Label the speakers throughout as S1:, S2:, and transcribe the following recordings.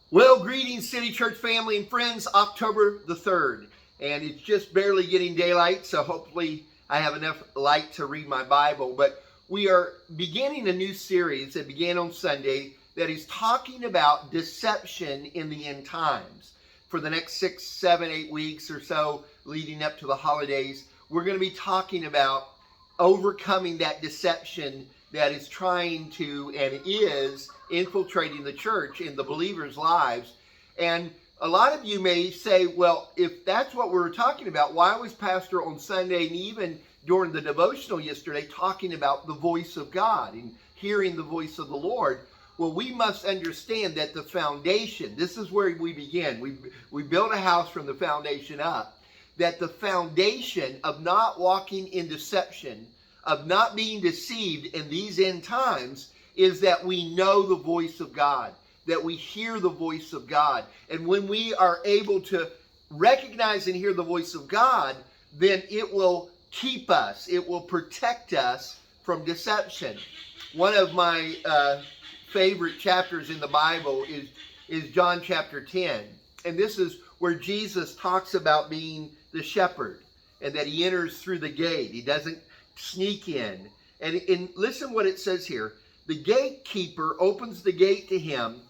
S1: Well, greetings, City Church family and friends. October the 3rd, and it's just barely getting daylight, so hopefully I have enough light to read my Bible. But we are beginning a new series that began on Sunday that is talking about deception in the end times. For the next 6, 7, 8 weeks or so leading up to the holidays, we're going to be talking about overcoming that deception that is trying to and is infiltrating the church in the believers' lives. And a lot of you may say, well, if that's what we're talking about, why was Pastor on Sunday and even during the devotional yesterday talking about the voice of God and hearing the voice of the Lord? Well, we must understand that the foundation, this is where we begin. We build a house from the foundation up. That the foundation of not walking in deception, of not being deceived in these end times, is that we know the voice of God, that we hear the voice of God. And when we are able to recognize and hear the voice of God, then it will keep us, it will protect us from deception. One of my favorite chapters in the Bible is John chapter 10. And this is where Jesus talks about being the shepherd and that he enters through the gate. He doesn't sneak in. And listen what it says here. The gatekeeper opens the gate to him,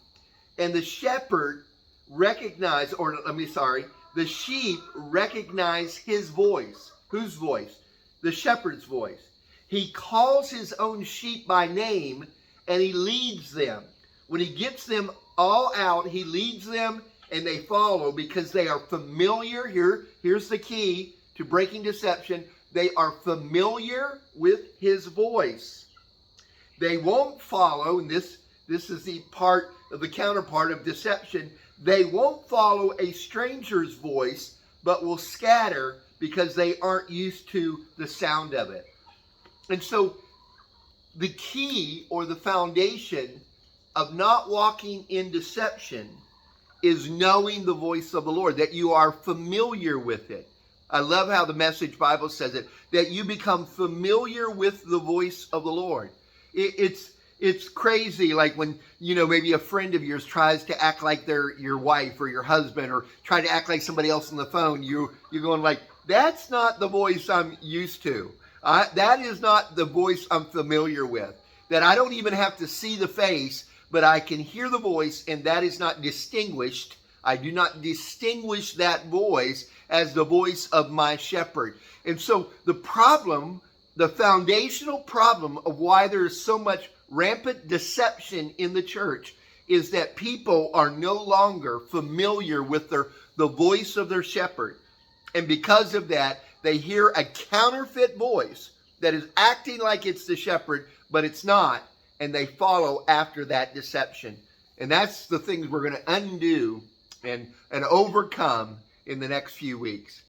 S1: and the shepherd the sheep recognize his voice. Whose voice? The shepherd's voice. He calls his own sheep by name, and he leads them. When he gets them all out, he leads them, and they follow because they are familiar. Here's the key to breaking deception. They are familiar with his voice. They won't follow, and this is the part of the counterpart of deception. They won't follow a stranger's voice, but will scatter because they aren't used to the sound of it. And so the key or the foundation of not walking in deception is knowing the voice of the Lord, that you are familiar with it. I love how the Message Bible says it, that you become familiar with the voice of the Lord. It's crazy, like when, maybe a friend of yours tries to act like they're your wife or your husband, or try to act like somebody else on the phone. You're going like, that's not the voice I'm used to. That is not the voice I'm familiar with. That I don't even have to see the face, but I can hear the voice, and that is not distinguished. I do not distinguish that voice as the voice of my shepherd. And so the foundational problem of why there is so much rampant deception in the church is that people are no longer familiar with the voice of their shepherd. And because of that, they hear a counterfeit voice that is acting like it's the shepherd, but it's not. And they follow after that deception. And that's the things we're going to undo and overcome in the next few weeks.